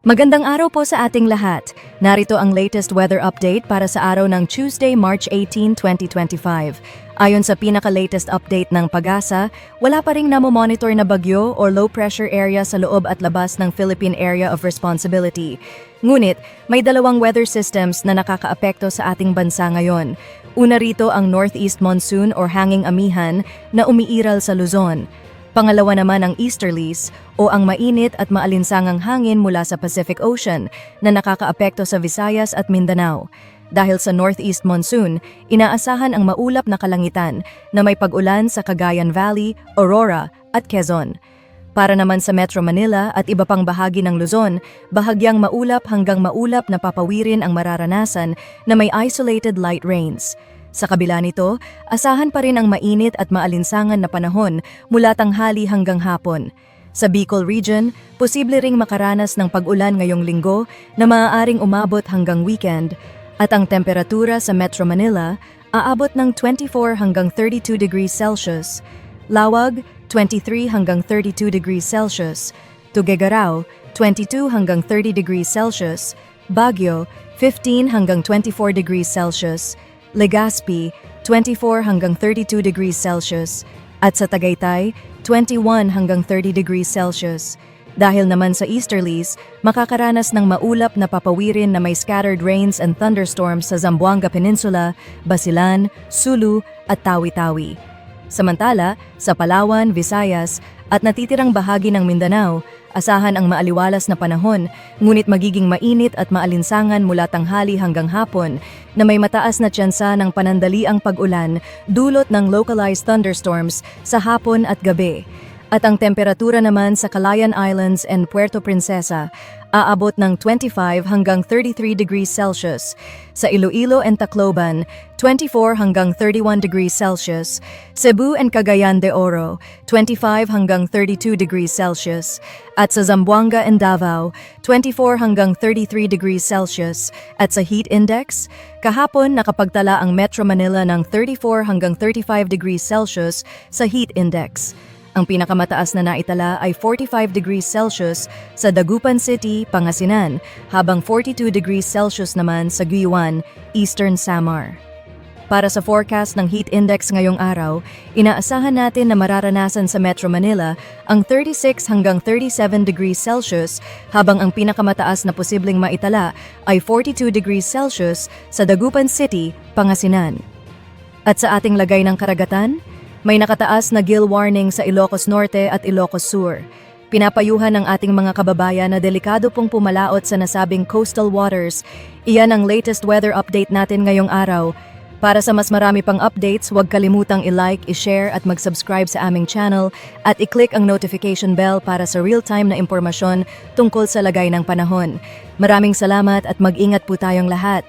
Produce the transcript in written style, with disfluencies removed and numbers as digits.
Magandang araw po sa ating lahat. Narito ang latest weather update para sa araw ng Tuesday, March 18, 2025. Ayon sa pinaka-latest update ng PAGASA, wala pa ring namomonitor na bagyo or low pressure area sa loob at labas ng Philippine Area of Responsibility. Ngunit, may dalawang weather systems na nakakaapekto sa ating bansa ngayon. Una rito ang Northeast Monsoon or Hanging Amihan na umiiral sa Luzon. Pangalawa naman ang easterlies o ang mainit at maalinsangang hangin mula sa Pacific Ocean na nakakaapekto sa Visayas at Mindanao. Dahil sa northeast monsoon, inaasahan ang maulap na kalangitan na may pag-ulan sa Cagayan Valley, Aurora at Quezon. Para naman sa Metro Manila at iba pang bahagi ng Luzon, bahagyang maulap hanggang maulap na papawirin ang mararanasan na may isolated light rains. Sa kabila nito, asahan pa rin ang mainit at maalinsangan na panahon mula tanghali hanggang hapon. Sa Bicol Region, posible ring makaranas ng pag-ulan ngayong linggo na maaaring umabot hanggang weekend at ang temperatura sa Metro Manila aabot ng 24 hanggang 32 degrees Celsius, Lawag 23 hanggang 32 degrees Celsius, Tuguegarao 22 hanggang 30 degrees Celsius, Baguio 15 hanggang 24 degrees Celsius, Legazpi, 24 hanggang 32 degrees Celsius, at sa Tagaytay, 21 hanggang 30 degrees Celsius. Dahil naman sa easterlies, makakaranas ng maulap na papawirin na may scattered rains and thunderstorms sa Zamboanga Peninsula, Basilan, Sulu, at Tawi-Tawi. Samantala, sa Palawan, Visayas, at natitirang bahagi ng Mindanao, asahan ang maaliwalas na panahon, ngunit magiging mainit at maalinsangan mula tanghali hanggang hapon na may mataas na tsansa ng panandaliang pag-ulan dulot ng localized thunderstorms sa hapon at gabi. At ang temperatura naman sa Calayan Islands and Puerto Princesa aabot ng 25 hanggang 33 degrees Celsius. Sa Iloilo and Tacloban, 24 hanggang 31 degrees Celsius. Cebu and Cagayan de Oro, 25 hanggang 32 degrees Celsius. At sa Zamboanga and Davao, 24 hanggang 33 degrees Celsius. At sa heat index, kahapon nakapagtala ang Metro Manila ng 34 hanggang 35 degrees Celsius sa heat index. Ang pinakamataas na naitala ay 45 degrees Celsius sa Dagupan City, Pangasinan, habang 42 degrees Celsius naman sa Guiuan, Eastern Samar. Para sa forecast ng heat index ngayong araw, inaasahan natin na mararanasan sa Metro Manila ang 36 hanggang 37 degrees Celsius habang ang pinakamataas na posibleng maitala ay 42 degrees Celsius sa Dagupan City, Pangasinan. At sa ating lagay ng karagatan, may nakataas na gill warning sa Ilocos Norte at Ilocos Sur. Pinapayuhan ng ating mga kababayan na delikado pong pumalaot sa nasabing coastal waters. Iyan ang latest weather update natin ngayong araw. Para sa mas marami pang updates, huwag kalimutang i-like, i-share at mag-subscribe sa aming channel at i-click ang notification bell para sa real-time na impormasyon tungkol sa lagay ng panahon. Maraming salamat at mag-ingat po tayong lahat.